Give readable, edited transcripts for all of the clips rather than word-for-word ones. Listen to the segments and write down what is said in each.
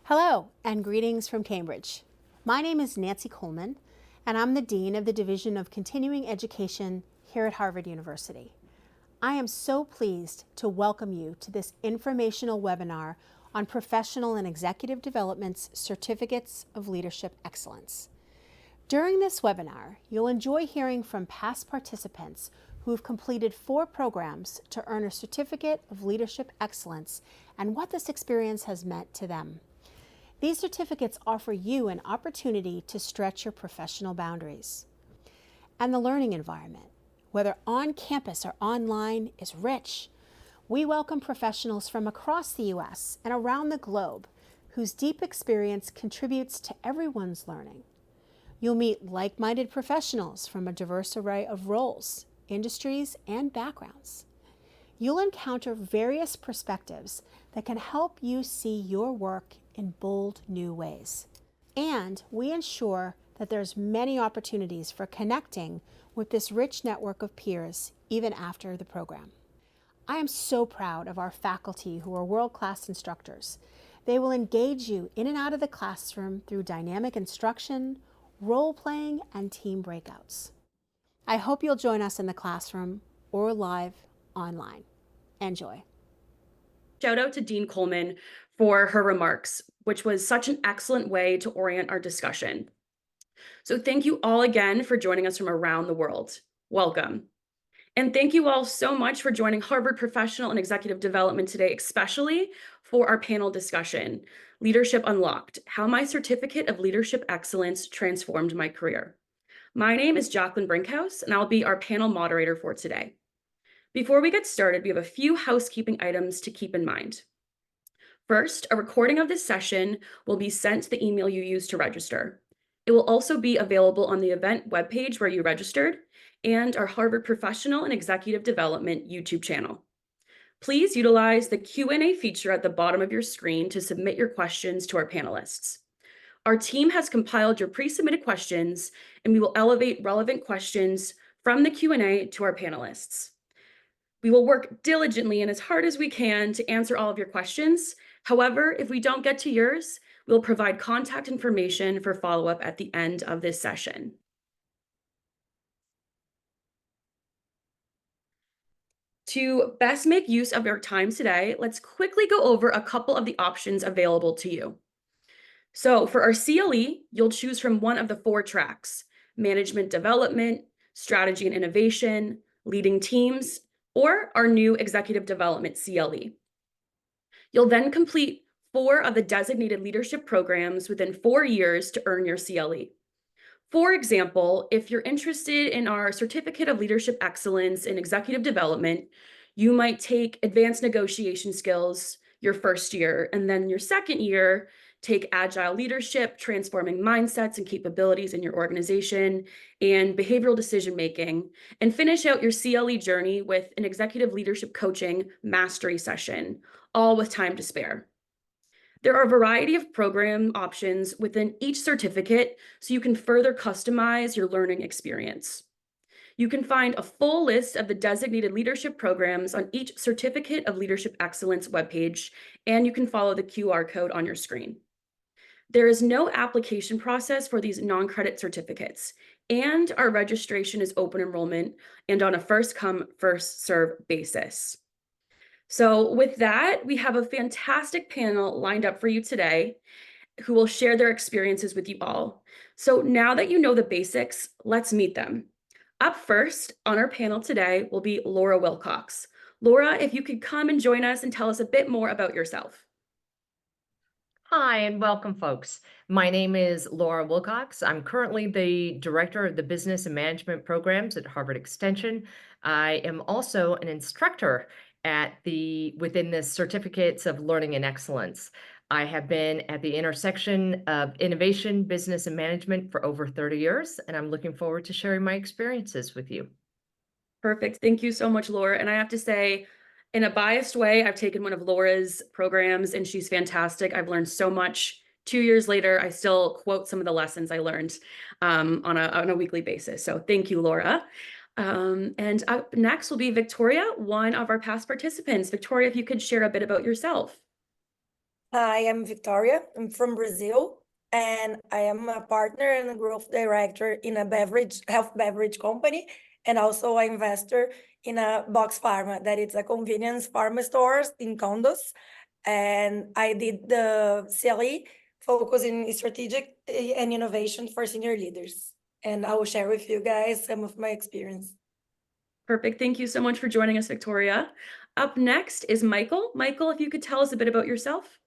Hello, and greetings from Cambridge. My name is Nancy Coleman, and I'm the Dean of the Division of Continuing Education here at Harvard University. I am so pleased to welcome you to this informational webinar on Professional and Executive Development's Certificates of Leadership Excellence. During this webinar, you'll enjoy hearing from past participants who have completed 4 programs to earn a Certificate of Leadership Excellence and what this experience has meant to them. These certificates offer you an opportunity to stretch your professional boundaries. And the learning environment, whether on campus or online, is rich. We welcome professionals from across the U.S. and around the globe whose deep experience contributes to everyone's learning. You'll meet like-minded professionals from a diverse array of roles, industries, and backgrounds. You'll encounter various perspectives that can help you see your work in bold new ways. And we ensure that there's many opportunities for connecting with this rich network of peers even after the program. I am so proud of our faculty who are world-class instructors. They will engage you in and out of the classroom through dynamic instruction, role-playing, and team breakouts. I hope you'll join us in the classroom or live online. Enjoy. Shout out to Dean Coleman for her remarks, which was such an excellent way to orient our discussion. So thank you all again for joining us from around the world. Welcome. And thank you all so much for joining Harvard Professional and Executive Development today, especially for our panel discussion, Leadership Unlocked: How My Certificate of Leadership Excellence Transformed My Career. My name is Jacqueline Brinkhouse, and I'll be our panel moderator for today. Before we get started, we have a few housekeeping items to keep in mind. First, a recording of this session will be sent to the email you used to register. It will also be available on the event webpage where you registered and our Harvard Professional and Executive Development YouTube channel. Please utilize the Q&A feature at the bottom of your screen to submit your questions to our panelists. Our team has compiled your pre-submitted questions, and we will elevate relevant questions from the Q&A to our panelists. We will work diligently and as hard as we can to answer all of your questions. However, if we don't get to yours, we'll provide contact information for follow-up at the end of this session. To best make use of your time today, let's quickly go over a couple of the options available to you. So for our CLE, you'll choose from one of the 4 tracks: Management Development, Strategy and Innovation, Leading Teams, or our new Executive Development CLE. You'll then complete 4 of the designated leadership programs within 4 years to earn your CLE. For example, if you're interested in our Certificate of Leadership Excellence in Executive Development, you might take Advanced Negotiation Skills your first year, and then your second year, take Agile Leadership, Transforming Mindsets and Capabilities in your organization, and Behavioral Decision-Making, and finish out your CLE journey with an Executive Leadership Coaching Mastery session, all with time to spare. There are a variety of program options within each certificate, so you can further customize your learning experience. You can find a full list of the designated leadership programs on each Certificate of Leadership Excellence webpage, and you can follow the QR code on your screen. There is no application process for these non-credit certificates, and our registration is open enrollment and on a first-come, first-served basis. So with that, we have a fantastic panel lined up for you today who will share their experiences with you all. So now that you know the basics, let's meet them. Up first on our panel today will be Laura Wilcox. Laura, if you could come and join us and tell us a bit more about yourself. Hi, and welcome, folks. My name is Laura Wilcox. I'm currently the Director of the Business and Management Programs at Harvard Extension. I am also an instructor within the Certificates of Learning and Excellence. I have been at the intersection of innovation, business, and management for over 30 years, and I'm looking forward to sharing my experiences with you. Perfect. Thank you so much, Laura. And I have to say, in a biased way, I've taken one of Laura's programs and she's fantastic. I've learned so much. 2 years later, I still quote some of the lessons I learned on a weekly basis. So thank you, Laura. And up next will be Victoria, one of our past participants. Victoria, if you could share a bit about yourself. Hi, I'm Victoria. I'm from Brazil, and I am a partner and a growth director in a health beverage company, and also an investor in a box pharma that it's a convenience pharma stores in condos. And I did the CLE focus in strategic and innovation for senior leaders. And I will share with you guys some of my experience. Perfect. Thank you so much for joining us, Victoria. Up next is Michael. Michael, if you could tell us a bit about yourself.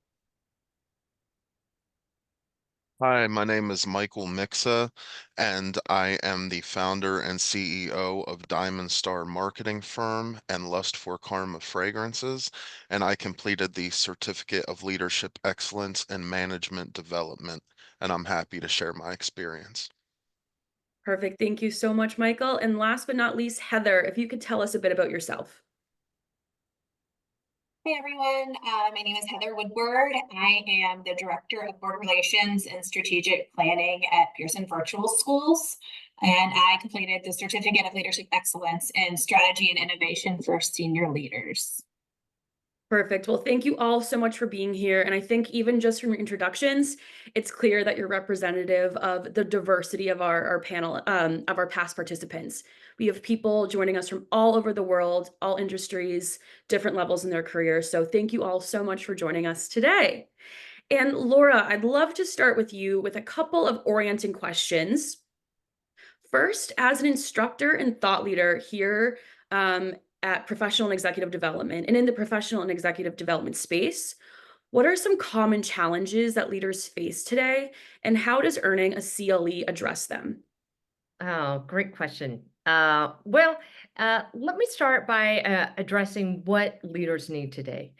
Hi, my name is Michael Mixa, and I am the founder and CEO of Diamond Star Marketing Firm and Lust for Karma Fragrances, and I completed the Certificate of Leadership Excellence and Management Development, and I'm happy to share my experience. Perfect. Thank you so much, Michael. And last but not least, Heather, if you could tell us a bit about yourself. Hey everyone, my name is Heather Woodward. I am the Director of Board Relations and Strategic Planning at Pearson Virtual Schools, and I completed the Certificate of Leadership Excellence in Strategy and Innovation for Senior Leaders. Perfect. Well, thank you all so much for being here. And I think even just from your introductions, it's clear that you're representative of the diversity of our panel, of our past participants. We have people joining us from all over the world, all industries, different levels in their careers. So thank you all so much for joining us today. And Laura, I'd love to start with you with a couple of orienting questions. First, as an instructor and thought leader here at Professional and Executive Development and in the professional and executive development space, what are some common challenges that leaders face today, and how does earning a CLE address them? Oh, great question. Let me start by addressing what leaders need today.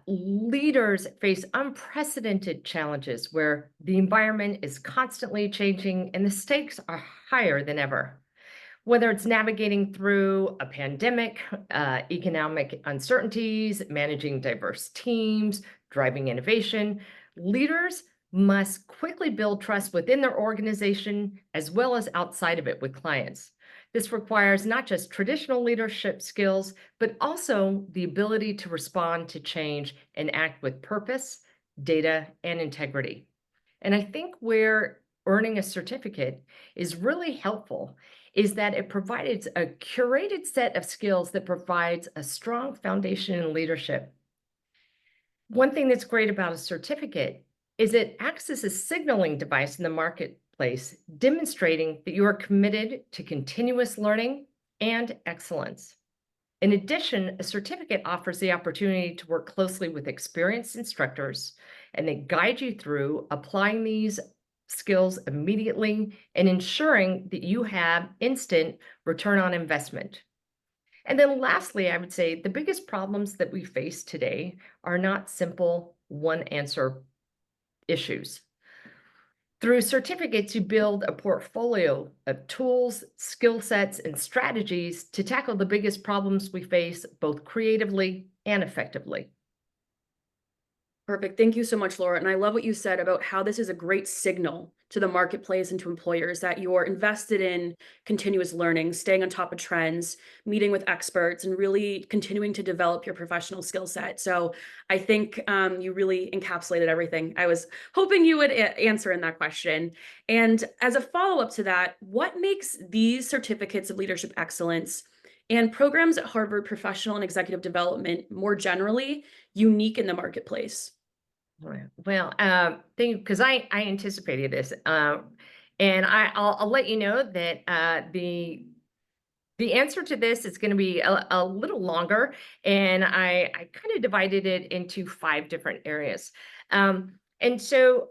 Leaders face unprecedented challenges where the environment is constantly changing and the stakes are higher than ever. Whether it's navigating through a pandemic, economic uncertainties, managing diverse teams, driving innovation, leaders must quickly build trust within their organization as well as outside of it with clients. This requires not just traditional leadership skills, but also the ability to respond to change and act with purpose, data, and integrity. And I think where earning a certificate is really helpful is that it provides a curated set of skills that provides a strong foundation in leadership. One thing that's great about a certificate is it acts as a signaling device in the marketplace, demonstrating that you are committed to continuous learning and excellence. In addition, a certificate offers the opportunity to work closely with experienced instructors, and they guide you through applying these skills immediately and ensuring that you have instant return on investment. And then lastly, I would say the biggest problems that we face today are not simple one answer issues. Through certificates, you build a portfolio of tools, skill sets, and strategies to tackle the biggest problems we face both creatively and effectively. Perfect. Thank you so much, Laura. And I love what you said about how this is a great signal to the marketplace and to employers that you're invested in continuous learning, staying on top of trends, meeting with experts, and really continuing to develop your professional skill set. So I think you really encapsulated everything I was hoping you would answer in that question. And as a follow-up to that, what makes these certificates of leadership excellence and programs at Harvard Professional and Executive Development more generally unique in the marketplace? Thank you, because I anticipated this, and I'll let you know that the answer to this is going to be a little longer, and I kind of divided it into 5 different areas. And so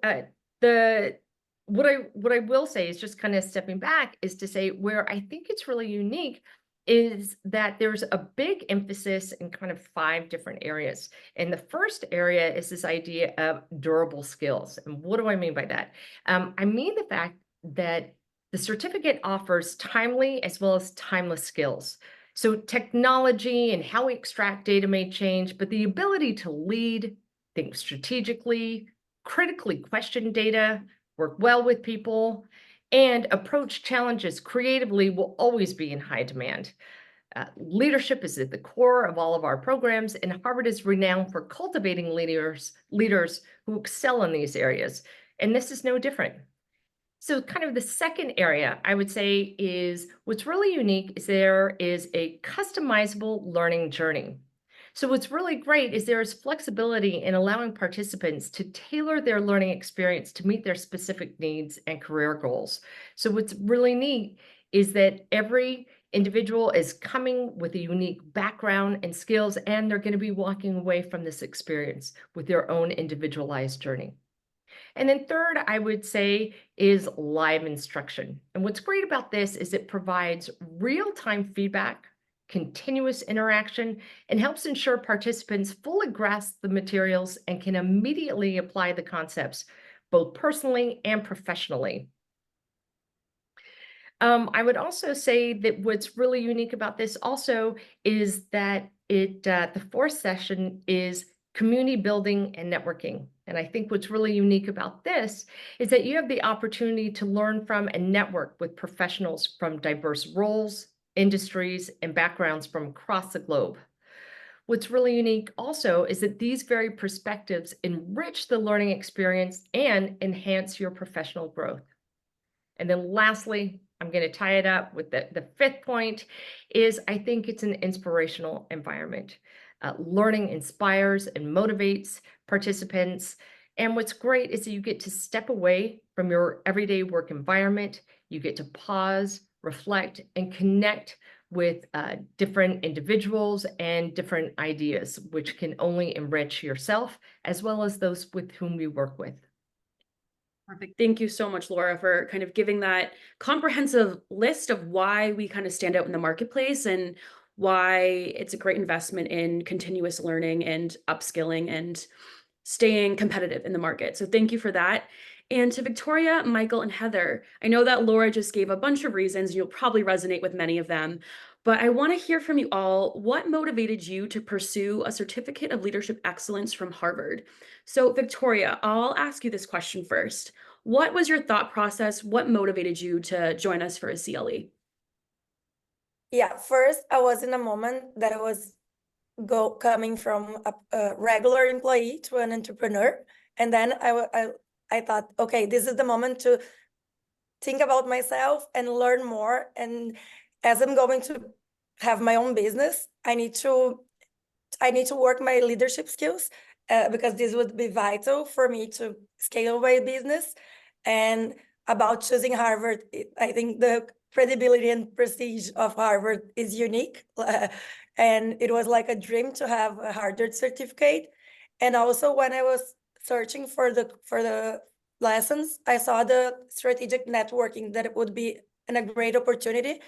the what I will say is just kind of stepping back is to say where I think it's really unique is that there's a big emphasis in kind of 5 different areas. And the first area is this idea of durable skills. And what do I mean by that? I mean the fact that the certificate offers timely as well as timeless skills. So technology and how we extract data may change, but the ability to lead, think strategically, critically question data, work well with people, and approach challenges creatively will always be in high demand. Leadership is at the core of all of our programs, and Harvard is renowned for cultivating leaders who excel in these areas. And this is no different. So kind of the second area I would say is what's really unique is there is a customizable learning journey. So what's really great is there is flexibility in allowing participants to tailor their learning experience to meet their specific needs and career goals. So what's really neat is that every individual is coming with a unique background and skills, and they're going to be walking away from this experience with their own individualized journey. And then third, I would say, is live instruction. And what's great about this is it provides real-time feedback, continuous interaction, and helps ensure participants fully grasp the materials and can immediately apply the concepts, both personally and professionally. I would also say that what's really unique about this also is that the fourth session is community building and networking. And I think what's really unique about this is that you have the opportunity to learn from and network with professionals from diverse roles, industries, and backgrounds from across the globe. What's really unique also is that these very perspectives enrich the learning experience and enhance your professional growth. And then lastly, I'm going to tie it up with the fifth point is I think it's an inspirational environment. Learning inspires and motivates participants. And what's great is that you get to step away from your everyday work environment. You get to pause, reflect, and connect with different individuals and different ideas, which can only enrich yourself as well as those with whom you work with. Perfect. Thank you so much, Laura, for kind of giving that comprehensive list of why we kind of stand out in the marketplace and why it's a great investment in continuous learning and upskilling and staying competitive in the market. So thank you for that. And to Victoria, Michael, and Heather, I know that Laura just gave a bunch of reasons, and you'll probably resonate with many of them, but I want to hear from you all. What motivated you to pursue a certificate of leadership excellence from Harvard? So Victoria, I'll ask you this question first. What was your thought process? What motivated you to join us for a CLE? Yeah, first I was in a moment that I was coming from a regular employee to an entrepreneur, and then I thought, okay, this is the moment to think about myself and learn more. And as I'm going to have my own business, I need to work my leadership skills because this would be vital for me to scale my business. And about choosing Harvard, I think the credibility and prestige of Harvard is unique. And it was like a dream to have a Harvard certificate. And also when I was searching for the lessons, I saw the strategic networking that it would be a great opportunity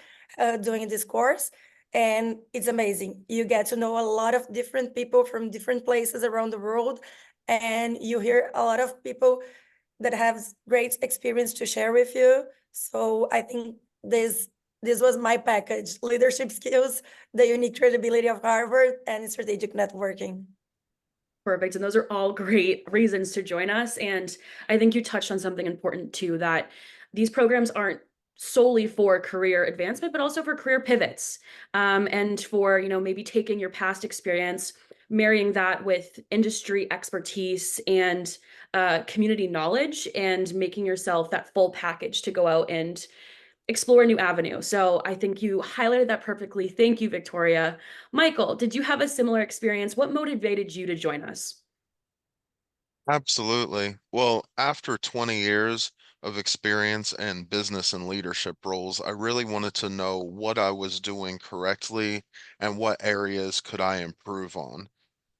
doing this course. And it's amazing. You get to know a lot of different people from different places around the world, and you hear a lot of people that have great experience to share with you. So I think this was my package: leadership skills, the unique credibility of Harvard, and strategic networking. Perfect. And those are all great reasons to join us. And I think you touched on something important too, that these programs aren't solely for career advancement, but also for career pivots, and for, maybe taking your past experience, marrying that with industry expertise and community knowledge, and making yourself that full package to go out and explore a new avenue. So I think you highlighted that perfectly. Thank you, Victoria. Michael, did you have a similar experience? What motivated you to join us? Absolutely. Well, after 20 years of experience in business and leadership roles, I really wanted to know what I was doing correctly and what areas could I improve on.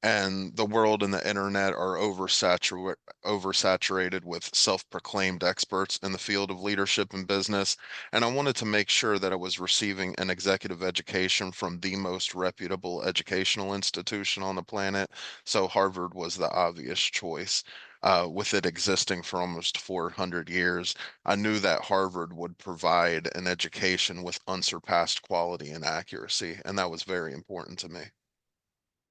And the world and the internet are oversaturated with self-proclaimed experts in the field of leadership and business. And I wanted to make sure that I was receiving an executive education from the most reputable educational institution on the planet. So Harvard was the obvious choice. With it existing for almost 400 years, I knew that Harvard would provide an education with unsurpassed quality and accuracy, and that was very important to me.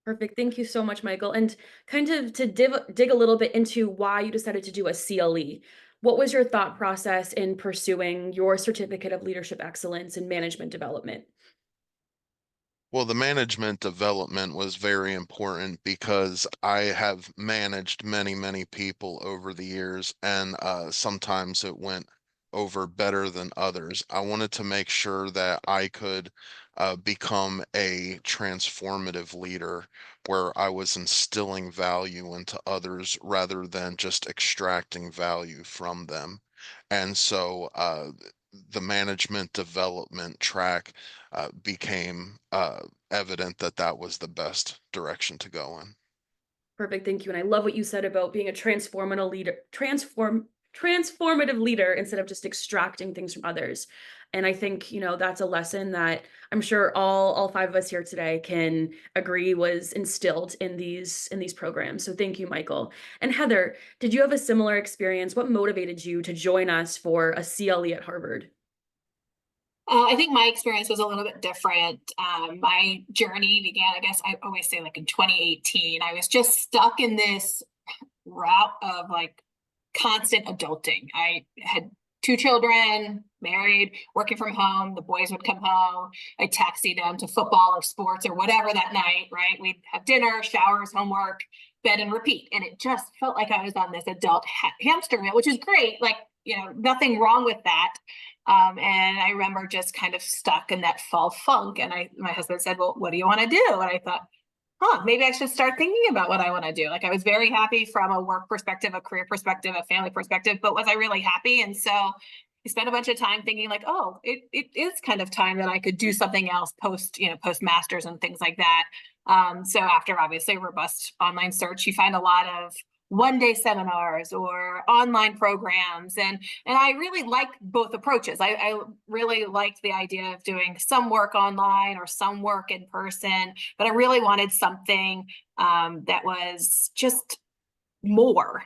Perfect. Thank you so much, Michael. And kind of to dig a little bit into why you decided to do a CLE. What was your thought process in pursuing your certificate of leadership excellence in management development? Well, the management development was very important because I have managed many, many people over the years, and sometimes it went over better than others. I wanted to make sure that I could become a transformative leader where I was instilling value into others rather than just extracting value from them. And so the management development track became evident that that was the best direction to go in. Perfect, thank you. And I love what you said about being a transformative leader instead of just extracting things from others. And I think, that's a lesson that I'm sure all five of us here today can agree was instilled in these programs. So thank you, Michael. And Heather, did you have a similar experience? What motivated you to join us for a CLE at Harvard? I think my experience was a little bit different. My journey began, I guess I always say like in 2018. I was just stuck in this route of like constant adulting. I had 2 children, married, working from home. The boys would come home. I taxi them to football or sports or whatever that night, right? We'd have dinner, showers, homework, bed, and repeat. And it just felt like I was on this adult hamster wheel, which is great. Like, nothing wrong with that. And I remember just kind of stuck in that fall funk. And my husband said, well, what do you want to do? And I thought, maybe I should start thinking about what I want to do. Like I was very happy from a work perspective, a career perspective, a family perspective, but was I really happy? And so I spent a bunch of time thinking like, it is kind of time that I could do something else post masters and things like that. So after obviously a robust online search, you find a lot of one-day seminars or online programs. And I really like both approaches. I really liked the idea of doing some work online or some work in person, but I really wanted something that was just more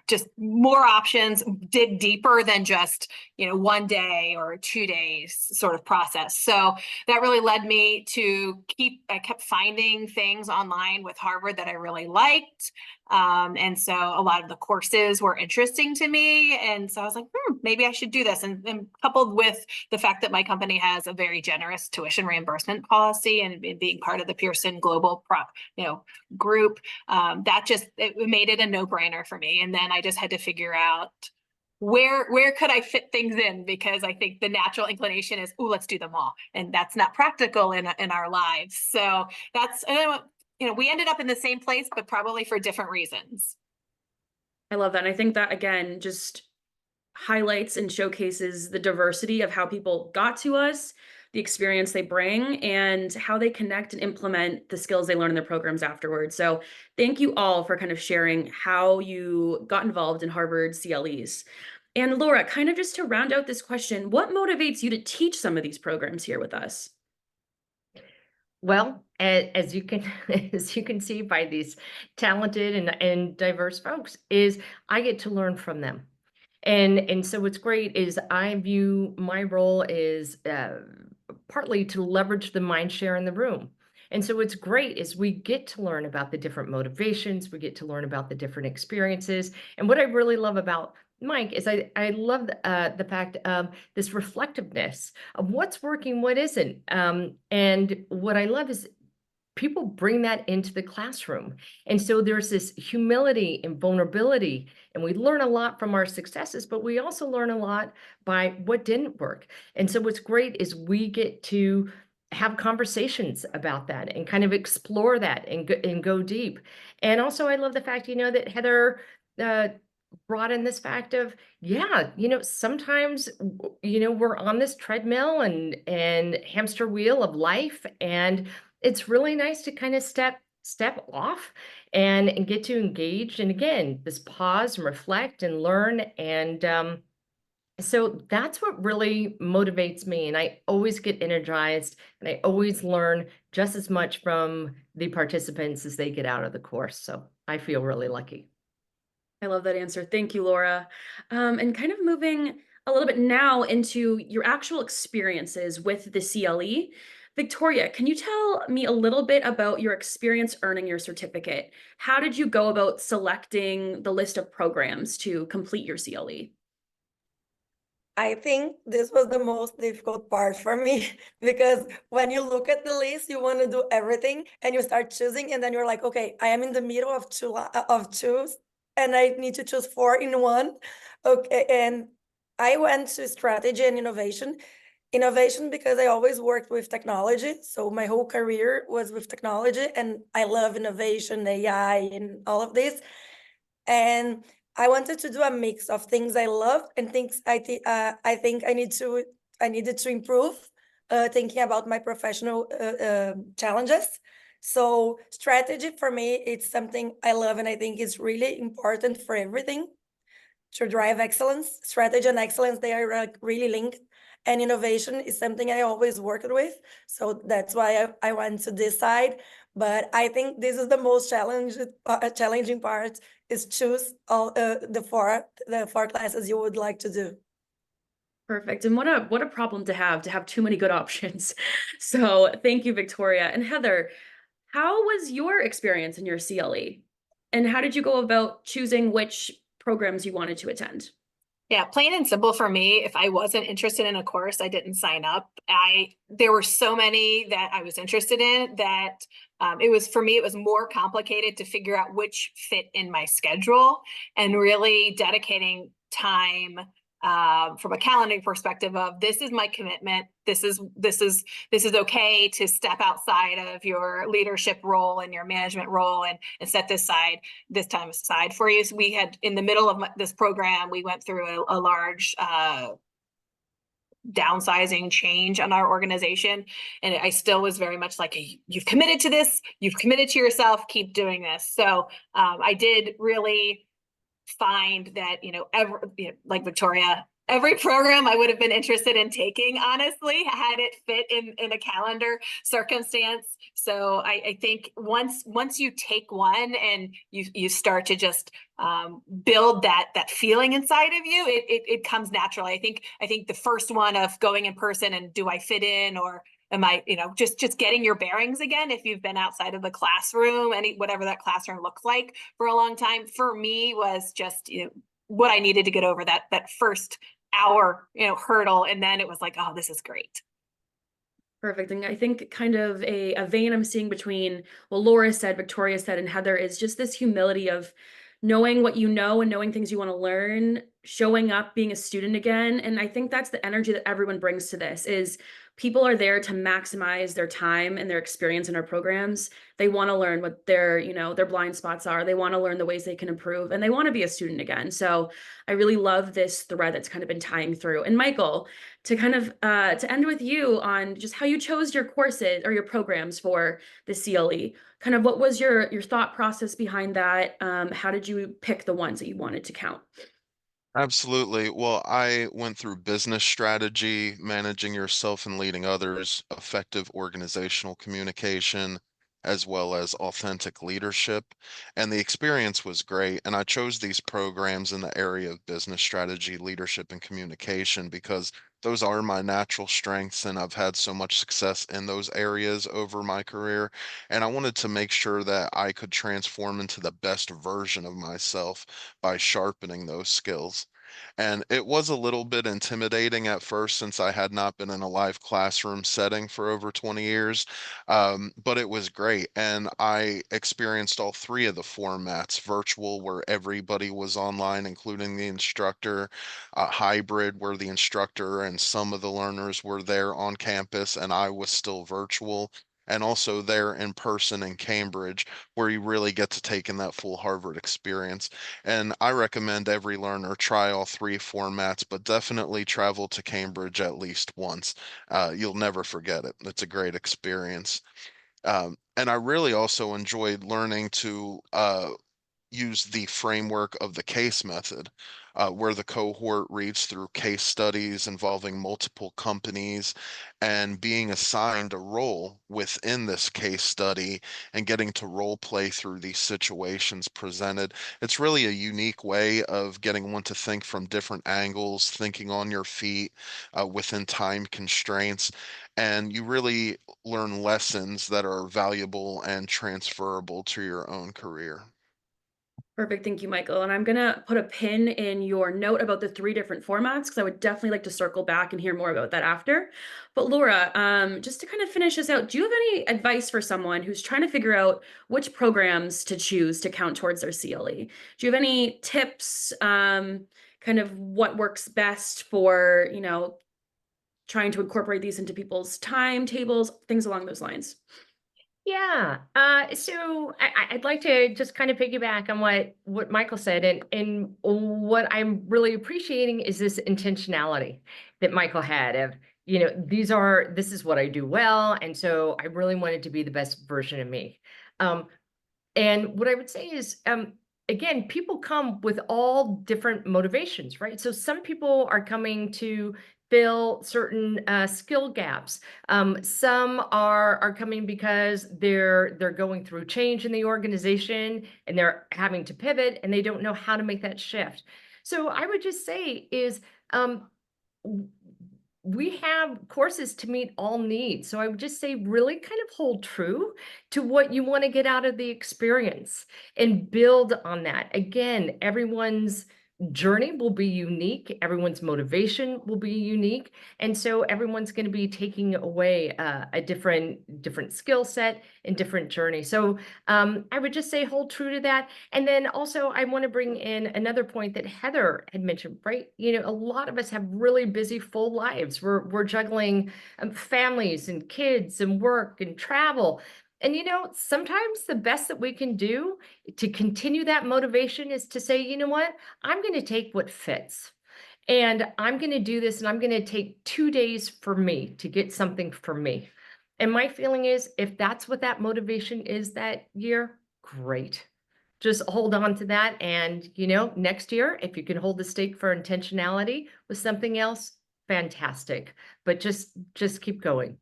options, dig deeper than just, 1 day or 2 days sort of process. So that really led me to I kept finding things online with Harvard that I really liked. And so a lot of the courses were interesting to me. And so I was like, maybe I should do this. And coupled with the fact that my company has a very generous tuition reimbursement policy and being part of the Pearson Global group, it made it a no-brainer for me. And then I just had to figure out where could I fit things in, because I think the natural inclination is, let's do them all. And that's not practical in our lives. So that's, we ended up in the same place, but probably for different reasons. I love that. And I think that, again, just highlights and showcases the diversity of how people got to us, the experience they bring, and how they connect and implement the skills they learn in their programs afterwards. So thank you all for kind of sharing how you got involved in Harvard CLEs. And Laura, kind of just to round out this question, what motivates you to teach some of these programs here with us? Well, as you can see by these talented and diverse folks, is I get to learn from them. And so what's great is I view my role is partly to leverage the mind share in the room. And so what's great is we get to learn about the different motivations, we get to learn about the different experiences. And what I really love about Mike is I love the fact of this reflectiveness of what's working, what isn't. And what I love is people bring that into the classroom. And so there's this humility and vulnerability, and we learn a lot from our successes, but we also learn a lot by what didn't work. And so what's great is we get to have conversations about that and kind of explore that and go deep. And also I love the fact, that Heather brought in this fact of, sometimes, we're on this treadmill and hamster wheel of life, and it's really nice to kind of step off and get to engage. And again, this pause and reflect and learn. And so that's what really motivates me. And I always get energized and I always learn just as much from the participants as they get out of the course. So I feel really lucky. I love that answer. Thank you, Laura. And kind of moving a little bit now into your actual experiences with the CLE. Victoria, can you tell me a little bit about your experience earning your certificate? How did you go about selecting the list of programs to complete your CLE? I think this was the most difficult part for me because when you look at the list, you want to do everything and you start choosing, and then you're like, okay, I am in the middle of two, and I need to choose four in one. Okay, and I went to strategy and innovation. Innovation because I always worked with technology, so my whole career was with technology, and I love innovation, AI, and all of this. And I wanted to do a mix of things I love and things I think I needed to improve, thinking about my professional challenges. So strategy for me, it's something I love and I think is really important for everything to drive excellence. Strategy and excellence, they are like really linked. And innovation is something I always worked with. So that's why I went to this side. But I think this is the most challenging part is choose all the four classes you would like to do. Perfect. And what a problem to have too many good options. So thank you, Victoria. And Heather, how was your experience in your CLE? And how did you go about choosing which programs you wanted to attend? Yeah, plain and simple for me, if I wasn't interested in a course, I didn't sign up. There were so many that I was interested in that it was, for me, it was more complicated to figure out which fit in my schedule, and really dedicating time from a calendaring perspective of this is my commitment. This is okay to step outside of your leadership role and your management role, and set this time aside for you. So we had, in the middle of this program, we went through a large downsizing change on our organization, and I still was very much like, you've committed to this, you've committed to yourself, keep doing this. So I did really find that, like Victoria, every program I would have been interested in taking, honestly, had it fit in a calendar circumstance. So I think once you take one and you start to just build that feeling inside of you, it comes naturally. I think the first one of going in person and do I fit in, or am I, just getting your bearings again, if you've been outside of the classroom, whatever that classroom looks like for a long time, for me was just, what I needed to get over that first hour, hurdle. And then it was like, oh, this is great. Perfect. And I think kind of a vein I'm seeing between what Laura said, Victoria said, and Heather is just this humility of knowing what you know and knowing things you want to learn, showing up, being a student again. And I think that's the energy that everyone brings to this is people are there to maximize their time and their experience in our programs. They want to learn what their blind spots are. They want to learn the ways they can improve, and they want to be a student again. So I really love this thread that's kind of been tying through. And Michael, to kind of to end with you on just how you chose your courses or your programs for the CLE. Kind of what was your thought process behind that? How did you pick the ones that you wanted to count? Absolutely. Well, I went through business strategy, managing yourself and leading others, effective organizational communication, as well as authentic leadership. And the experience was great. And I chose these programs in the area of business strategy, leadership, and communication because those are my natural strengths. And I've had so much success in those areas over my career. And I wanted to make sure that I could transform into the best version of myself by sharpening those skills. And it was a little bit intimidating at first since I had not been in a live classroom setting for over 20 years. But it was great. And I experienced all three of the formats: virtual, where everybody was online, including the instructor, hybrid, where the instructor and some of the learners were there on campus, and I was still virtual. And also there in person in Cambridge, where you really get to take in that full Harvard experience. And I recommend every learner try all three formats, but definitely travel to Cambridge at least once. You'll never forget it. It's a great experience. And I really also enjoyed learning to use the framework of the case method, where the cohort reads through case studies involving multiple companies and being assigned a role within this case study and getting to role play through these situations presented. It's really a unique way of getting one to think from different angles, thinking on your feet within time constraints. And you really learn lessons that are valuable and transferable to your own career. Perfect. Thank you, Michael. And I'm going to put a pin in your note about the 3 different formats because I would definitely like to circle back and hear more about that after. But Laura, just to kind of finish this out, do you have any advice for someone who's trying to figure out which programs to choose to count towards their CLE? Do you have any tips, kind of what works best for, trying to incorporate these into people's timetables, things along those lines? Yeah. So I'd like to just kind of piggyback on what Michael said, and what I'm really appreciating is this intentionality that Michael had of, this is what I do well, and so I really wanted to be the best version of me. And what I would say is, again, people come with all different motivations, right? So some people are coming to fill certain skill gaps. Some are coming because they're going through change in the organization and they're having to pivot and they don't know how to make that shift. So I would just say is, we have courses to meet all needs. So I would just say really kind of hold true to what you want to get out of the experience and build on that. Again, everyone's journey will be unique. Everyone's motivation will be unique. And so everyone's going to be taking away a different skill set and different journey. So I would just say hold true to that. And then also I want to bring in another point that Heather had mentioned, right? A lot of us have really busy, full lives. We're juggling families and kids and work and travel. And sometimes the best that we can do to continue that motivation is to say, you know what, I'm going to take what fits. And I'm going to do this, and I'm going to take 2 days for me to get something for me. And my feeling is, if that's what that motivation is that year, great. Just hold on to that. And, next year, if you can hold the stake for intentionality with something else, fantastic. But just keep going.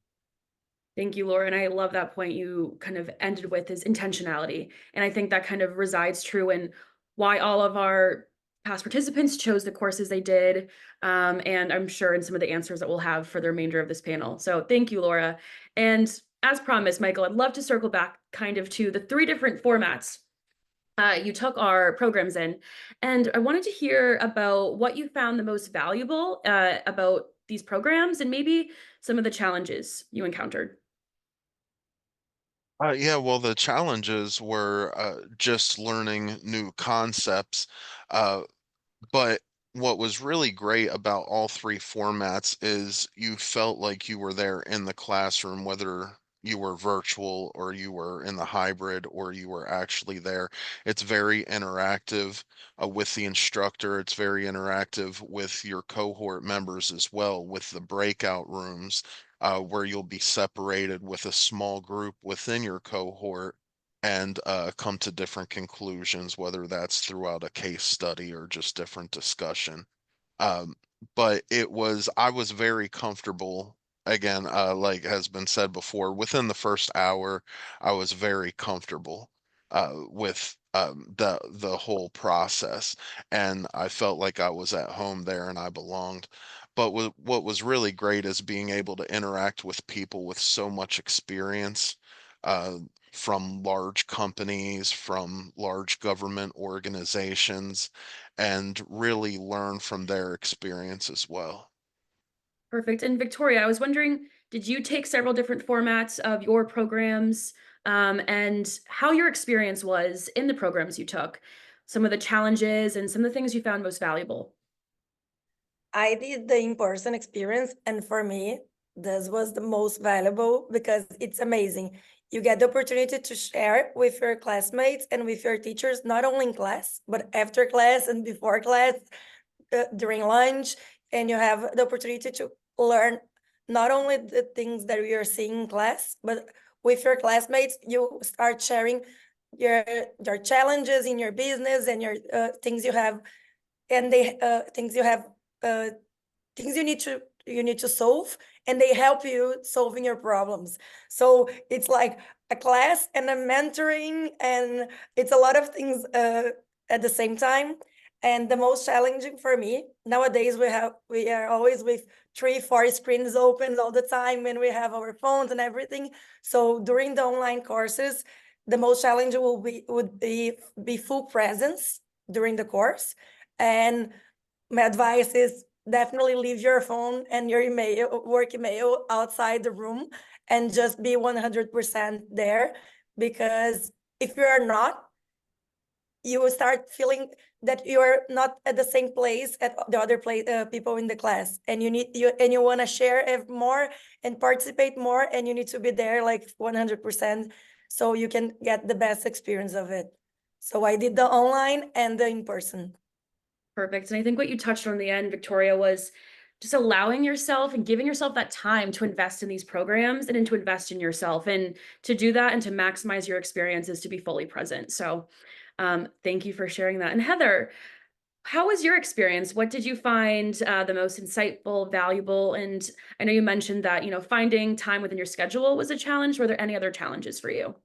Thank you, Laura. And I love that point you kind of ended with is intentionality. And I think that kind of resides true in why all of our past participants chose the courses they did. And I'm sure in some of the answers that we'll have for the remainder of this panel. So thank you, Laura. And as promised, Michael, I'd love to circle back kind of to the 3 different formats you took our programs in. And I wanted to hear about what you found the most valuable about these programs and maybe some of the challenges you encountered. Yeah, well, the challenges were just learning new concepts. Uh, But what was really great about all 3 formats is you felt like you were there in the classroom, whether you were virtual or you were in the hybrid or you were actually there. It's very interactive with the instructor. It's very interactive with your cohort members as well, with the breakout rooms where you'll be separated with a small group within your cohort and come to different conclusions, whether that's throughout a case study or just different discussion. Um, but I was very comfortable. Again, like has been said before, within the first hour, I was very comfortable with the whole process, and I felt like I was at home there and I belonged. But what was really great is being able to interact with people with so much experience, uh, from large companies, from large government organizations, and really learn from their experience as well. Perfect. And Victoria, I was wondering, did you take several different formats of your programs and how your experience was in the programs you took, some of the challenges and some of the things you found most valuable? I did the in-person experience, and for me, this was the most valuable because it's amazing. You get the opportunity to share with your classmates and with your teachers, not only in class, but after class and before class, during lunch, and you have the opportunity to learn not only the things that we are seeing in class, but with your classmates, you start sharing your challenges in your business and your things you have, and they things you have, things you need to solve, and they help you solving your problems. So it's like a class and a mentoring, and it's a lot of things at the same time. And the most challenging for me nowadays, we are always with 3-4 screens open all the time, and we have our phones and everything. So during the online courses, the most challenging would be full presence during the course. And my advice is definitely leave your phone and your work email outside the room and just be 100% there, because if you are not, you will start feeling that you are not at the same place at the other people in the class, and you want to share more and participate more, and you need to be there like 100% so you can get the best experience of it. So I did the online and the in-person. Perfect. And I think what you touched on in the end, Victoria, was just allowing yourself and giving yourself that time to invest in these programs and to invest in yourself. And to do that and to maximize your experiences, to be fully present. So thank you for sharing that. And Heather, how was your experience? What did you find the most insightful, valuable? And I know you mentioned that, you know, finding time within your schedule was a challenge. Were there any other challenges for you?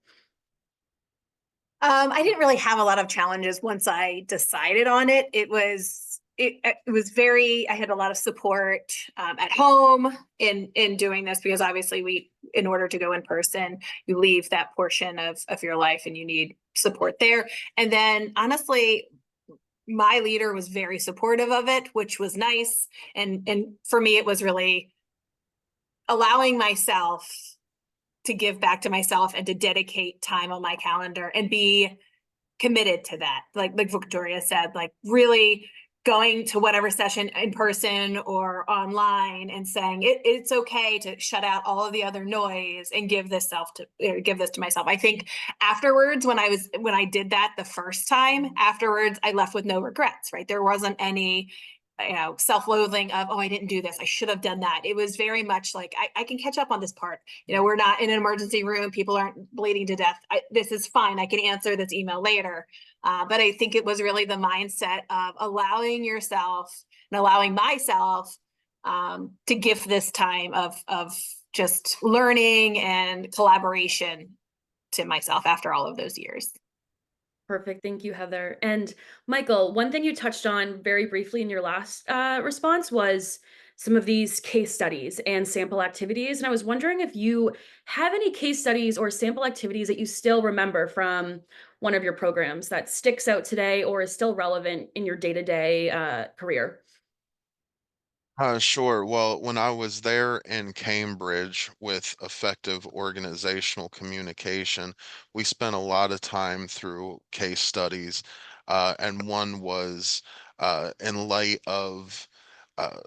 I didn't really have a lot of challenges once I decided on it. It was very, I had a lot of support at home in doing this, because obviously in order to go in person, you leave that portion of your life and you need support there. And then honestly, my leader was very supportive of it, which was nice. And for me, it was really allowing myself to give back to myself and to dedicate time on my calendar and be committed to that. Like Victoria said, like really going to whatever session in person or online and saying it's okay to shut out all of the other noise and give this to myself. I think afterwards, when I did that the first time, afterwards, I left with no regrets, right? There wasn't any self-loathing of, oh, I didn't do this, I should have done that. It was very much like, I can catch up on this part. We're not in an emergency room, people aren't bleeding to death. This is fine, I can answer this email later. But I think it was really the mindset of allowing yourself and allowing myself to give this time of just learning and collaboration to myself after all of those years. Perfect. Thank you, Heather. And Michael, one thing you touched on very briefly in your last response was some of these case studies and sample activities. And I was wondering if you have any case studies or sample activities that you still remember from one of your programs that sticks out today or is still relevant in your day-to-day career. Sure. Well, when I was there in Cambridge with effective organizational communication, we spent a lot of time through case studies. And one was in light of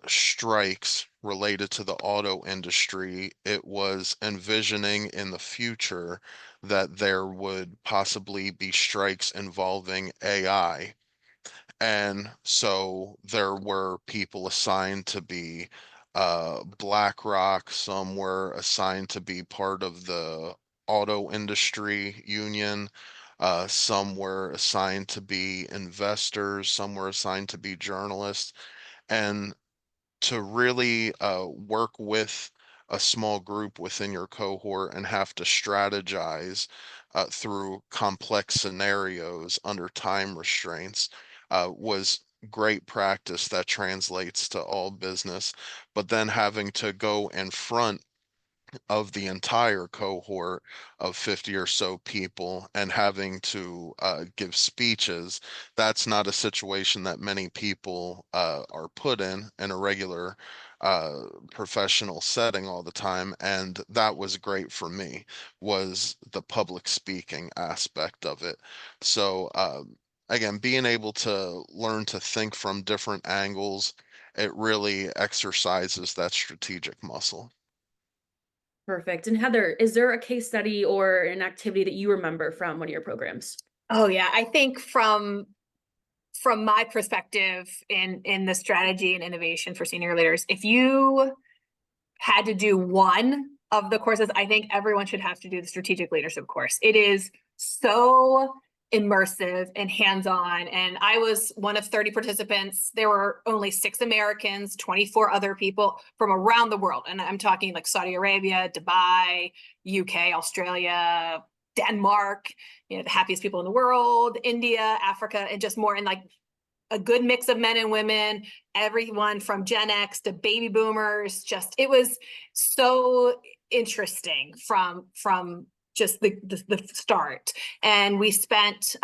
strikes related to the auto industry, it was envisioning in the future that there would possibly be strikes involving AI. And so there were people assigned to be BlackRock, some were assigned to be part of the auto industry union, some were assigned to be investors, some were assigned to be journalists. And to really work with a small group within your cohort and have to strategize through complex scenarios under time restraints was great practice that translates to all business. But then having to go in front of the entire cohort of 50 or so people and having to give speeches, that's not a situation that many people are put in a regular professional setting all the time. And that was great for me, was the public speaking aspect of it. So again, being able to learn to think from different angles, it really exercises that strategic muscle. Perfect. And Heather, is there a case study or an activity that you remember from one of your programs? Oh yeah, I think from my perspective in the strategy and innovation for senior leaders, if you had to do one of the courses, I think everyone should have to do the strategic leadership course. It is so immersive and hands-on. And I was one of 30 participants. There were only 6 Americans, 24 other people from around the world. And I'm talking like Saudi Arabia, Dubai, UK, Australia, Denmark, the happiest people in the world, India, Africa, and just more. And like a good mix of men and women, everyone from Gen X to baby boomers. Just, it was so interesting from just the start. And we spent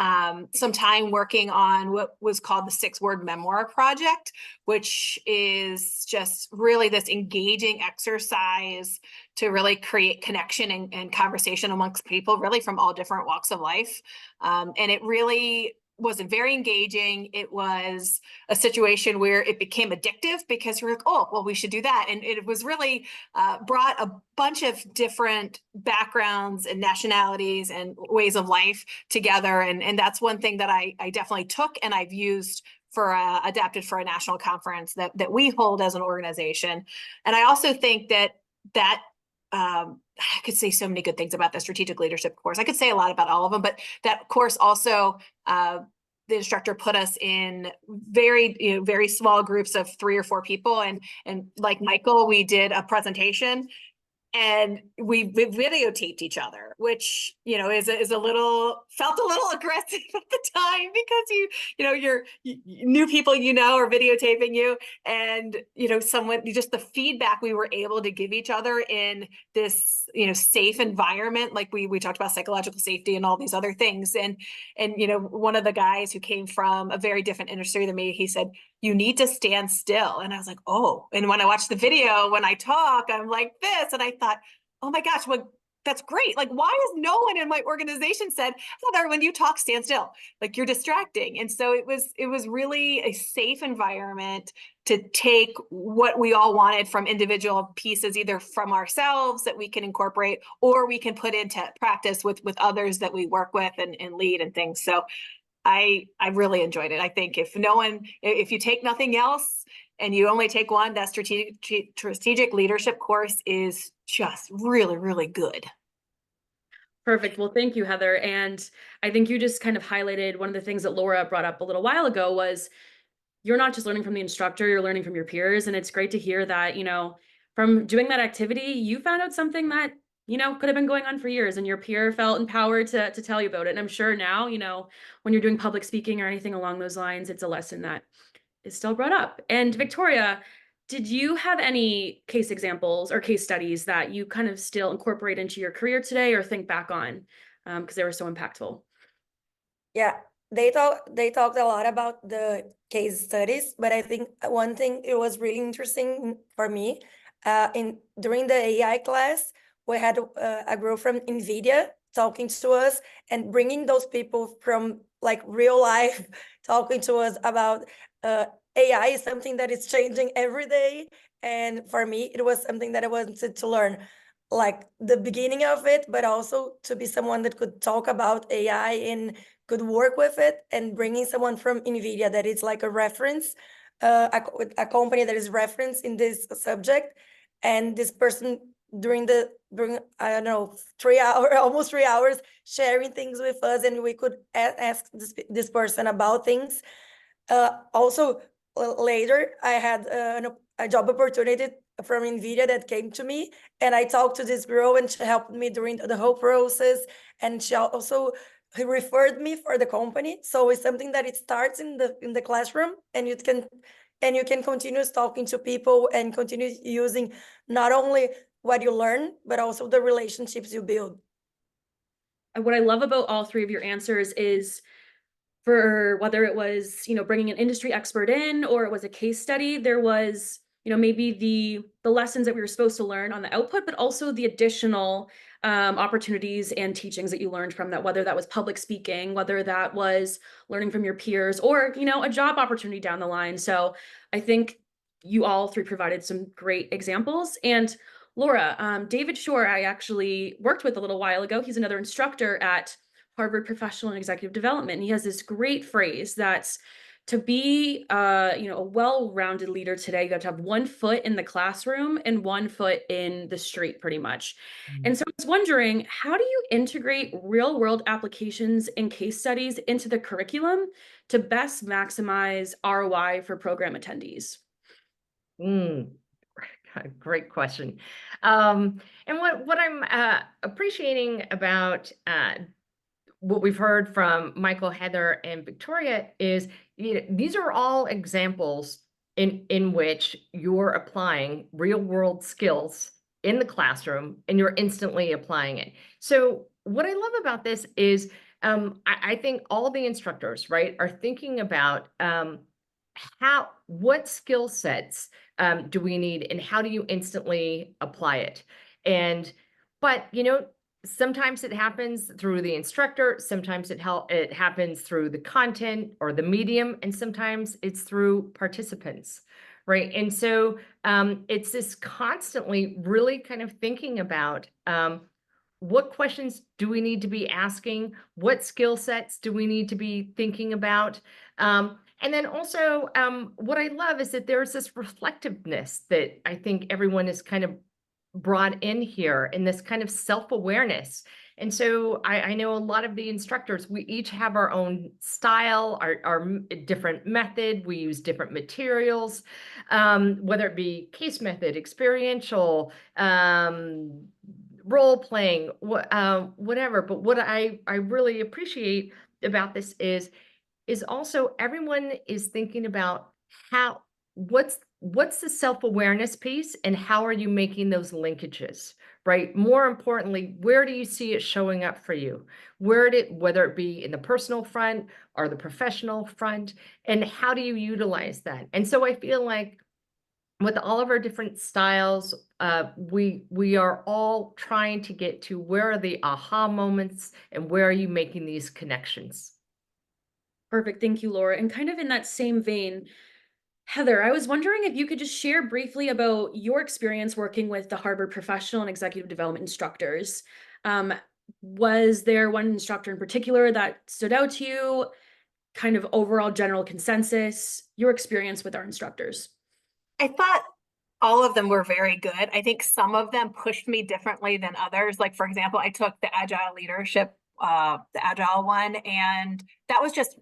some time working on what was called the 6-word memoir project, which is just really this engaging exercise to really create connection and conversation amongst people, really from all different walks of life. And it really was very engaging. It was a situation where it became addictive because we're like, oh, well, we should do that. And it was really brought a bunch of different backgrounds and nationalities and ways of life together. And that's one thing that I definitely took and I've used for adapted for a national conference that we hold as an organization. And I also think that I could say so many good things about the strategic leadership course. I could say a lot about all of them, but that course also, the instructor put us in very small groups of 3 or 4 people. And like Michael, we did a presentation and we videotaped each other, which, is a little, felt a little aggressive at the time because you're new people, are videotaping you and, just the feedback we were able to give each other in this, safe environment. Like we talked about psychological safety and all these other things. And, one of the guys who came from a very different industry than me, he said, you need to stand still. And I was like, oh, and when I watched the video, when I talk, I'm like this. And I thought, oh my gosh, well, that's great. Like, why has no one in my organization said, Heather, when you talk, stand still, like you're distracting. And so it was really a safe environment to take what we all wanted from individual pieces, either from ourselves that we can incorporate, or we can put into practice with others that we work with and lead and things. So I really enjoyed it. I think if you take nothing else and you only take one, that strategic leadership course is just really, really good. Perfect. Well, thank you, Heather. And I think you just kind of highlighted one of the things that Laura brought up a little while ago was you're not just learning from the instructor, you're learning from your peers. And it's great to hear that, from doing that activity, you found out something that could have been going on for years and your peer felt empowered to tell you about it. And I'm sure now, when you're doing public speaking or anything along those lines, it's a lesson that is still brought up. And Victoria, did you have any case examples or case studies that you kind of still incorporate into your career today or think back on because they were so impactful? Yeah, they talked a lot about the case studies, but I think one thing it was really interesting for me during the AI class, we had a girl from NVIDIA talking to us and bringing those people from like real life talking to us about AI is something that is changing every day. And for me, it was something that I wanted to learn, like the beginning of it, but also to be someone that could talk about AI and could work with it, and bringing someone from NVIDIA that is like a reference, a company that is reference in this subject. And this person during I don't know 3 hours, almost 3 hours, sharing things with us, and we could ask this person about things. Also, later I had a job opportunity from NVIDIA that came to me, and I talked to this girl, and she helped me during the whole process, and she also referred me for the company. So it's something that it starts in the classroom, and you can continue talking to people and continue using not only what you learn, but also the relationships you build. What I love about all 3 of your answers is for whether it was, bringing an industry expert in or it was a case study, there was, maybe the lessons that we were supposed to learn on the output, but also the additional opportunities and teachings that you learned from that, whether that was public speaking, whether that was learning from your peers or, a job opportunity down the line. So I think you all 3 provided some great examples. And Laura, David Shore, I actually worked with a little while ago. He's another instructor at Harvard Professional and Executive Development. And he has this great phrase that's to be a well-rounded leader today, you have to have 1 foot in the classroom and 1 foot in the street, pretty much. And so I was wondering, how do you integrate real-world applications and case studies into the curriculum to best maximize ROI for program attendees? Great question. And what I'm appreciating about what we've heard from Michael, Heather, and Victoria is these are all examples in which you're applying real world skills in the classroom and you're instantly applying it. So what I love about this is I think all the instructors, right, are thinking about what skill sets do we need and how do you instantly apply it? But sometimes it happens through the instructor, sometimes it happens through the content or the medium, and sometimes it's through participants, right? And so it's this constantly really kind of thinking about what questions do we need to be asking? What skill sets do we need to be thinking about? And then also, what I love is that there's this reflectiveness that I think everyone is kind of brought in here, and this kind of self-awareness. And so I know a lot of the instructors, we each have our own style, our different method. We use different materials, whether it be case method, experiential, role playing, whatever. But what I really appreciate about this is also everyone is thinking about what's the self-awareness piece and how are you making those linkages, right? More importantly, where do you see it showing up for you? Whether it be in the personal front or the professional front, and how do you utilize that? And so I feel like with all of our different styles, we are all trying to get to where are the aha moments and where are you making these connections? Perfect. Thank you, Laura. And kind of in that same vein, Heather, I was wondering if you could just share briefly about your experience working with the Harvard professional and executive development instructors. Was there one instructor in particular that stood out to you? Kind of overall general consensus, your experience with our instructors. I thought all of them were very good. I think some of them pushed me differently than others. Like, for example, I took the agile leadership, the agile one, and that was just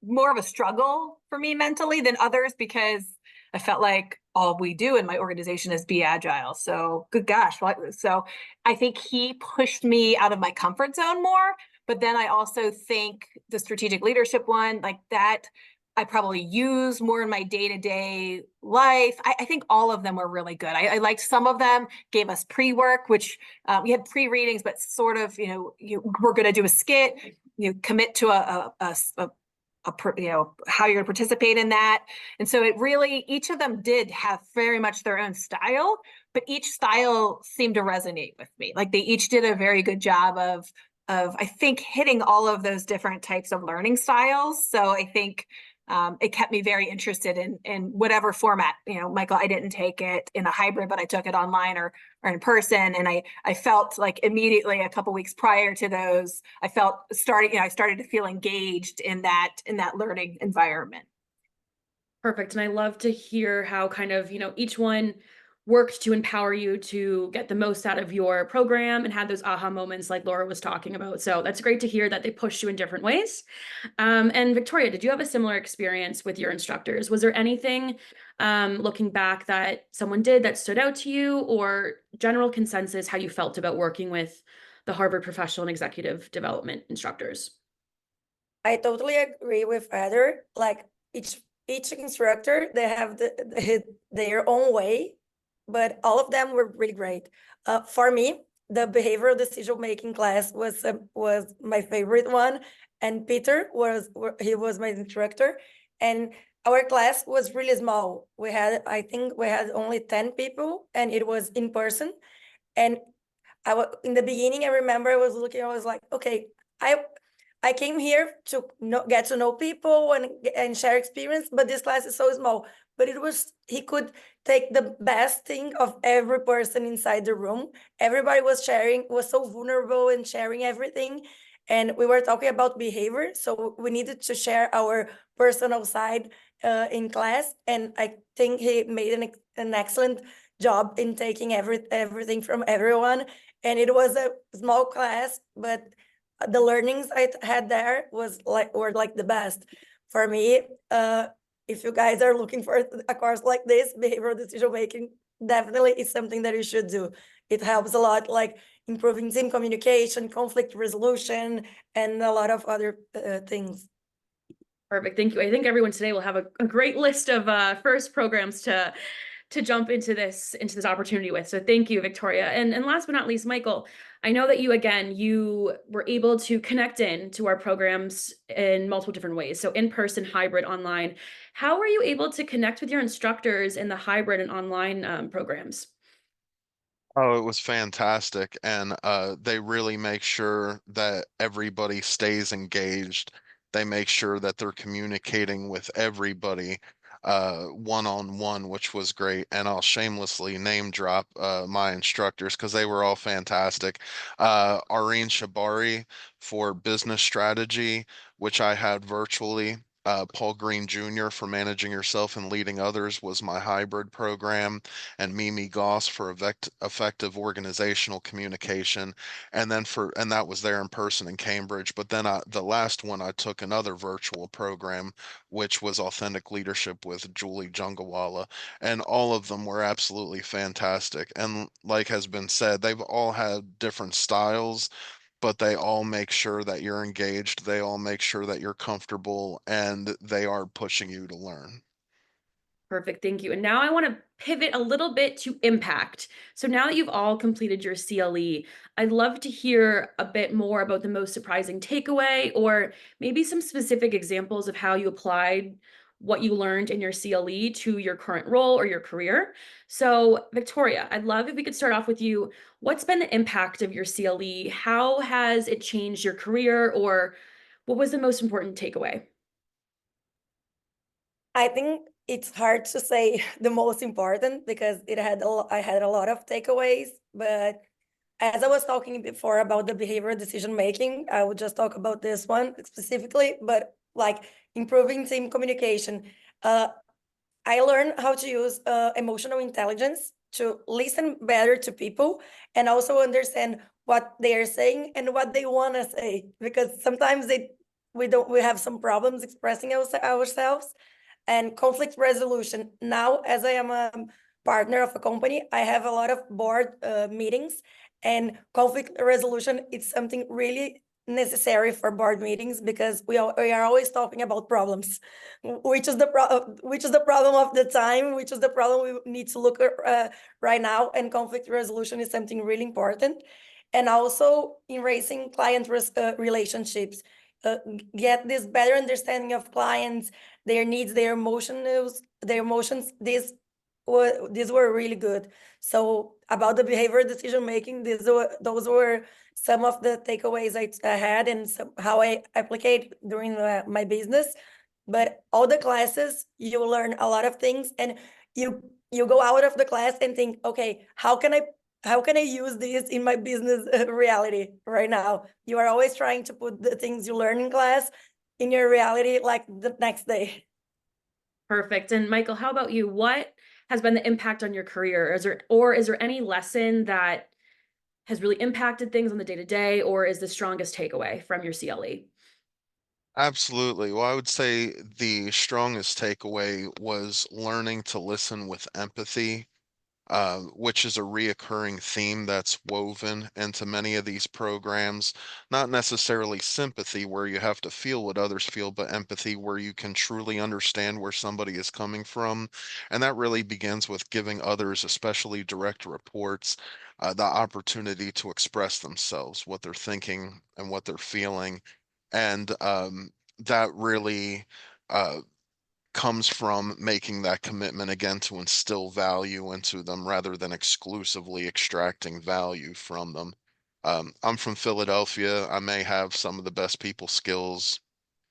more of a struggle for me mentally than others because I felt like all we do in my organization is be agile. So good gosh. So I think he pushed me out of my comfort zone more. But then I also think the strategic leadership one, like that, I probably use more in my day-to-day life. I think all of them were really good. I liked some of them, gave us pre-work, which we had pre-readings, but sort of, we're going to do a skit, commit to how you're going to participate in that. And so it really, each of them did have very much their own style, but each style seemed to resonate with me. Like they each did a very good job of I think hitting all of those different types of learning styles. So I think it kept me very interested in whatever format. Michael, I didn't take it in a hybrid, but I took it online or in person. And I felt like immediately a couple weeks prior to those, I started to feel engaged in that learning environment. Perfect. And I love to hear how kind of, each one worked to empower you to get the most out of your program and had those aha moments like Laura was talking about. So that's great to hear that they pushed you in different ways. And Victoria, did you have a similar experience with your instructors? Was there anything looking back that someone did that stood out to you, or general consensus how you felt about working with the Harvard professional and executive development instructors? I totally agree with Heather. Like each instructor, they have their own way, but all of them were really great. For me, the behavioral decision making class was my favorite one, and Peter was my instructor, and our class was really small. I think we had only 10 people, and it was in person. And in the beginning, I remember I was like, okay, I came here to get to know people and share experience, but this class is so small. But he could take the best thing of every person inside the room. Everybody was so vulnerable and sharing everything. And we were talking about behavior. So we needed to share our personal side in class. And I think he made an excellent job in taking everything from everyone. And it was a small class, but the learnings I had there were like the best for me. If you guys are looking for a course like this, behavioral decision making definitely is something that you should do. It helps a lot, like improving team communication, conflict resolution, and a lot of other things. Perfect. Thank you. I think everyone today will have a great list of first programs to to jump into this opportunity with. So thank you, Victoria. And last but not least, Michael, I know that you were able to connect in to our programs in multiple different ways. So in person, hybrid, online. How were you able to connect with your instructors in the hybrid and online programs? Oh, it was fantastic. And they really make sure that everybody stays engaged. They make sure that they're communicating with everybody one-on-one, which was great. And I'll shamelessly name drop my instructors because they were all fantastic. Areen Shabari for business strategy, which I had virtually. Paul Green Jr. for managing yourself and leading others was my hybrid program, and Mimi Goss for effective organizational communication. And that was there in person in Cambridge. But then the last one I took another virtual program, which was Authentic Leadership with Julie Jungawala. And all of them were absolutely fantastic. And like has been said, they've all had different styles, but they all make sure that you're engaged. They all make sure that you're comfortable, and they are pushing you to learn. Perfect, thank you. And now I want to pivot a little bit to impact. So now that you've all completed your CLE, I'd love to hear a bit more about the most surprising takeaway, or maybe some specific examples of how you applied what you learned in your CLE to your current role or your career. So Victoria, I'd love if we could start off with you. What's been the impact of your CLE? How has it changed your career, or what was the most important takeaway? I think it's hard to say the most important because I had a lot of takeaways, but as I was talking before about the behavioral decision making, I would just talk about this one specifically, but like improving team communication. Uh, I learned how to use emotional intelligence to listen better to people and also understand what they are saying and what they want to say, because sometimes we have some problems expressing ourselves. And conflict resolution. Now, as I am a partner of a company, I have a lot of board meetings, and conflict resolution is something really necessary for board meetings because we are always talking about problems, which is the problem of the time, which is the problem we need to look at right now. And conflict resolution is something really important, and also erasing client relationships. Get this better understanding of clients, their needs, their emotions. These were really good. So about the behavioral decision making, those were some of the takeaways I had and how I applicate during my business. But all the classes, you learn a lot of things, and you go out of the class and think, okay, how can I use this in my business reality right now? You are always trying to put the things you learn in class in your reality like the next day. Perfect. And Michael, how about you? What has been the impact on your career? Is there any lesson that has really impacted things on the day-to-day, or is the strongest takeaway from your CLE? Absolutely. Well, I would say the strongest takeaway was learning to listen with empathy, which is a reoccurring theme that's woven into many of these programs. Not necessarily sympathy, where you have to feel what others feel, but empathy, where you can truly understand where somebody is coming from. And that really begins with giving others, especially direct reports, the opportunity to express themselves, what they're thinking and what they're feeling. And that really comes from making that commitment again to instill value into them rather than exclusively extracting value from them. I'm from Philadelphia. I may have some of the best people skills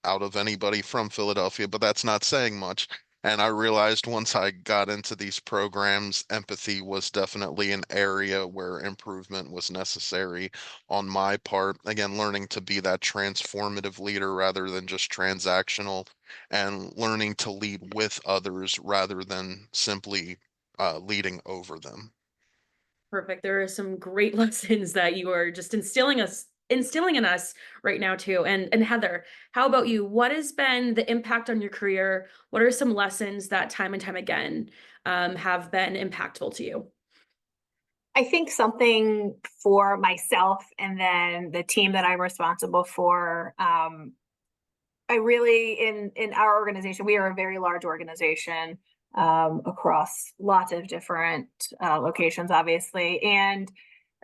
out of anybody from Philadelphia, but that's not saying much. And I realized once I got into these programs, empathy was definitely an area where improvement was necessary on my part. Again, learning to be that transformative leader rather than just transactional, and learning to lead with others rather than simply leading over them. Perfect. There are some great lessons that you are just instilling in us right now too. And Heather, how about you? What has been the impact on your career? What are some lessons that time and time again have been impactful to you? I think something for myself and then the team that I'm responsible for, I really, in our organization, we are a very large organization. across lots of different locations, obviously. And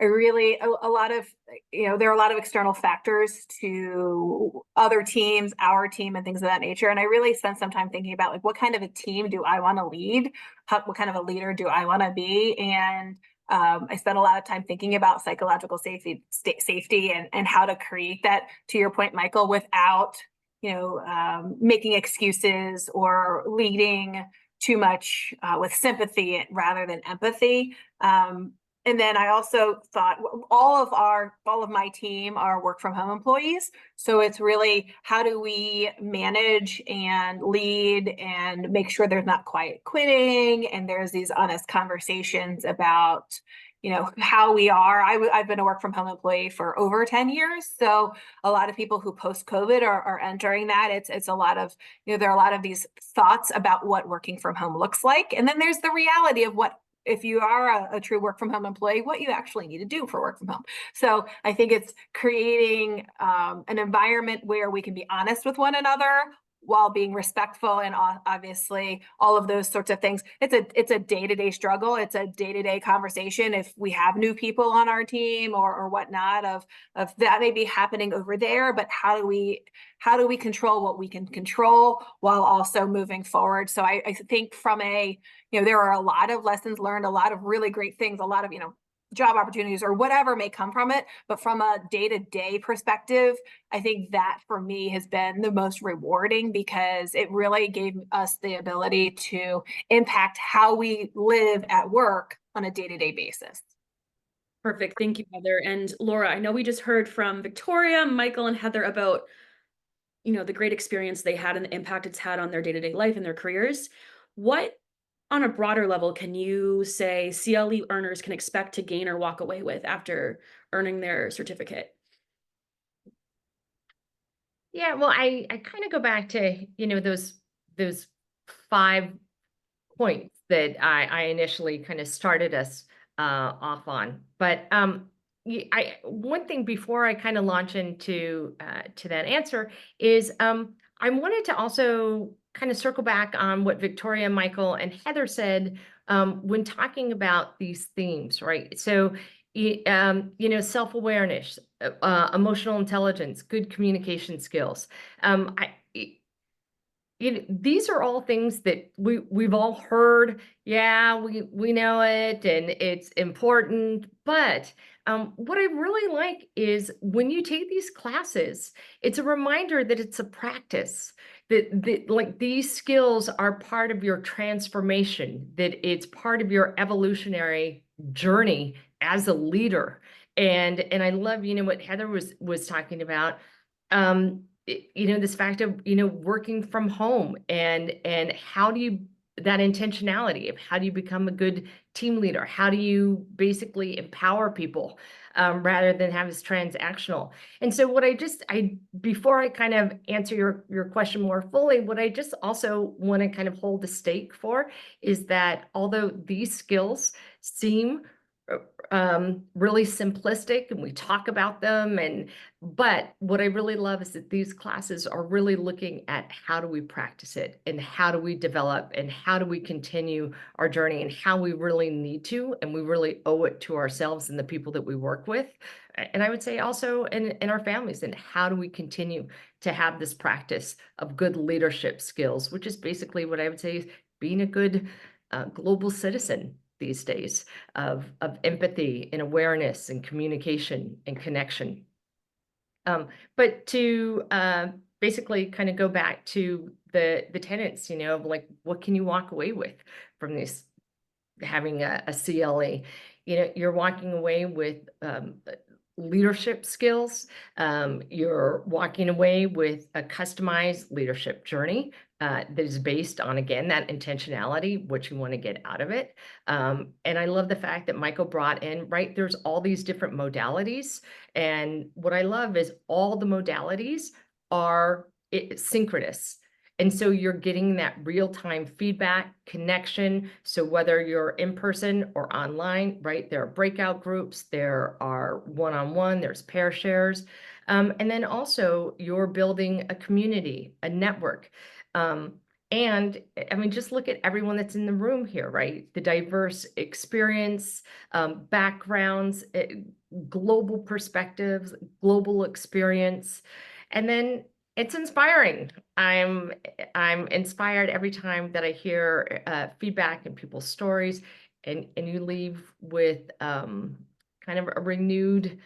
I really, a lot of, there are a lot of external factors to other teams, our team, and things of that nature. And I really spent some time thinking about, like, what kind of a team do I want to lead? What kind of a leader do I want to be? And I spent a lot of time thinking about psychological safety and how to create that, to your point, Michael, without, making excuses or leading too much with sympathy rather than empathy. And then I also thought all of my team are work from home employees. So it's really, how do we manage and lead and make sure there's not quiet quitting and there's these honest conversations about, how we are. I've been a work from home employee for over 10 years. So a lot of people who post-COVID are entering that. It's a lot of, there are a lot of these thoughts about what working from home looks like. And then there's the reality of what, if you are a true work from home employee, what you actually need to do for work from home. So I think it's creating an environment where we can be honest with one another while being respectful, and obviously all of those sorts of things. It's a day-to-day struggle. It's a day-to-day conversation. If we have new people on our team or whatnot, of that may be happening over there, but how do we control what we can control while also moving forward? So I think from there are a lot of lessons learned, a lot of really great things, a lot of, job opportunities or whatever may come from it. But from a day-to-day perspective, I think that for me has been the most rewarding, because it really gave us the ability to impact how we live at work on a day-to-day basis. Perfect. Thank you, Heather. And Laura, I know we just heard from Victoria, Michael, and Heather about, the great experience they had and the impact it's had on their day-to-day life and their careers. What, on a broader level, can you say CLE earners can expect to gain or walk away with after earning their certificate? Yeah, well, I kind of go back to, those 5 points that I initially kind of started us off on. But one thing before I kind of launch into to that answer is I wanted to also kind of circle back on what Victoria, Michael, and Heather said when talking about these themes, right? So, self-awareness, emotional intelligence, good communication skills. These are all things that we've all heard. Yeah, we know it, and it's important. But what I really like is when you take these classes, it's a reminder that it's a practice. That like these skills are part of your transformation. That it's part of your evolutionary journey as a leader. And I love what Heather was talking about. This fact of working from home, and how do you, that intentionality of how do you become a good team leader, how do you basically empower people rather than have this transactional. And so what before I kind of answer your question more fully, what I just also want to kind of hold the stake for is that although these skills seem really simplistic and we talk about them, but what I really love is that these classes are really looking at how do we practice it, and how do we develop, and how do we continue our journey, and how we really need to, and we really owe it to ourselves and the people that we work with. And I would say also in our families, and how do we continue to have this practice of good leadership skills, which is basically what I would say is being a good global citizen these days, of empathy and awareness and communication and connection. But to basically kind of go back to the tenets, of like, what can you walk away with from this, having a CLE? You're walking away with leadership skills. You're walking away with a customized leadership journey that is based on, again, that intentionality, what you want to get out of it. And I love the fact that Michael brought in, right, there's all these different modalities. And what I love is all the modalities are synchronous. And so you're getting that real-time feedback, connection. So whether you're in person or online, right, there are breakout groups, there are one-on-one, there's pair shares. And then also you're building a community, a network. And I mean, just look at everyone that's in the room here, right? The diverse experience, backgrounds, global perspectives, global experience. And then it's inspiring. I'm inspired every time that I hear feedback and people's stories, and you leave with kind of a renewed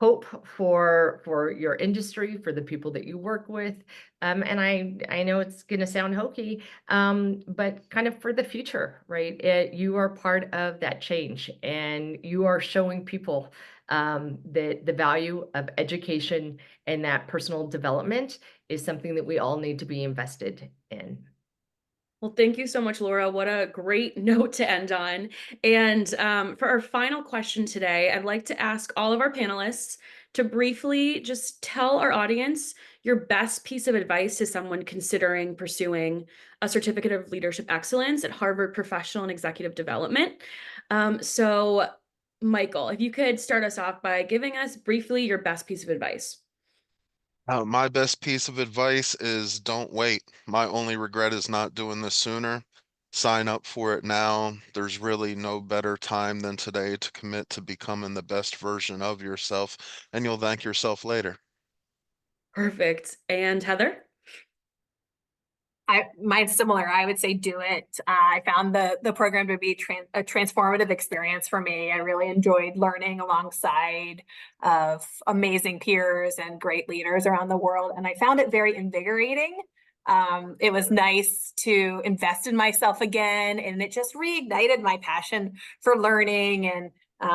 hope for your industry, for the people that you work with. And I know it's going to sound hokey, but kind of for the future, right? You are part of that change, and you are showing people that the value of education and that personal development is something that we all need to be invested in. Well, thank you so much, Laura. What a great note to end on. And for our final question today, I'd like to ask all of our panelists to briefly just tell our audience your best piece of advice to someone considering pursuing a certificate of leadership excellence at Harvard Professional and Executive Development. So, Michael, if you could start us off by giving us briefly your best piece of advice. My best piece of advice is don't wait. My only regret is not doing this sooner. Sign up for it now. There's really no better time than today to commit to becoming the best version of yourself, and you'll thank yourself later. Perfect. And Heather? Mine's similar. I would say do it. I found the program to be a transformative experience for me. I really enjoyed learning alongside of amazing peers and great leaders around the world, and I found it very invigorating. It was nice to invest in myself again, and it just reignited my passion for learning. And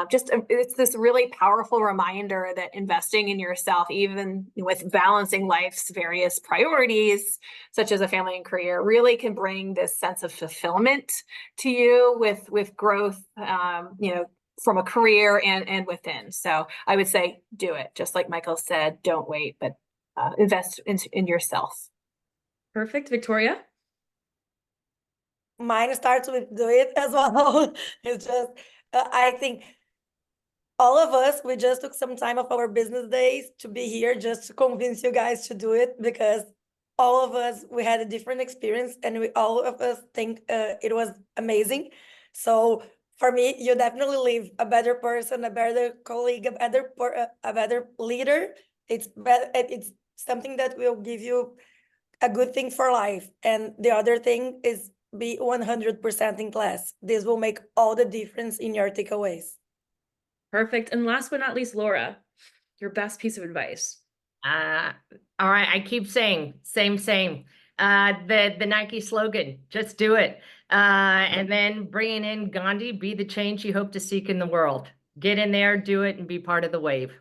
it's this really powerful reminder that investing in yourself, even with balancing life's various priorities, such as a family and career, really can bring this sense of fulfillment to you with growth, from a career and within. So I would say do it. Just like Michael said, don't wait, but invest in yourself. Perfect. Victoria? Mine starts with do it as well. It's just, I think all of us, we just took some time of our business days to be here just to convince you guys to do it, because all of us, we had a different experience, and all of us think it was amazing. So for me, you definitely leave a better person, a better colleague, a better leader. It's something that will give you a good thing for life. And the other thing is be 100% in class. This will make all the difference in your takeaways. Perfect. And last but not least, Laura, your best piece of advice. All right, I keep saying same. The Nike slogan, just do it. And then bringing in Gandhi, be the change you hope to seek in the world. Get in there, do it, and be part of the wave.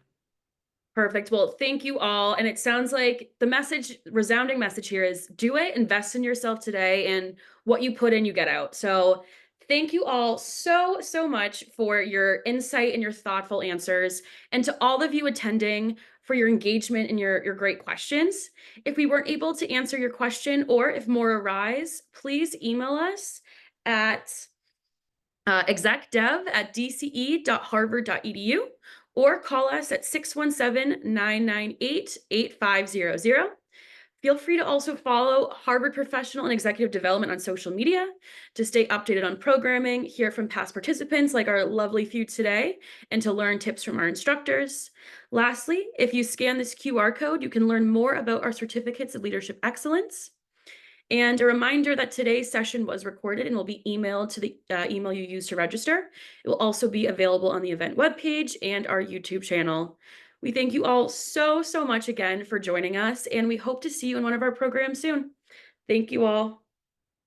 Perfect. Well, thank you all. And it sounds like the resounding message here is do it, invest in yourself today, and what you put in, you get out. So thank you all so much for your insight and your thoughtful answers. And to all of you attending for your engagement and your great questions. If we weren't able to answer your question, or if more arise, please email us at execdev@dce.harvard.edu. or call us at 617-998-8500. Feel free to also follow Harvard Professional and Executive Development on social media to stay updated on programming, hear from past participants like our lovely few today, and to learn tips from our instructors. Lastly, if you scan this QR code, you can learn more about our certificates of leadership excellence. And a reminder that today's session was recorded and will be emailed to the email you used to register. It will also be available on the event webpage and our YouTube channel. We thank you all so much again for joining us, and we hope to see you in one of our programs soon. Thank you all.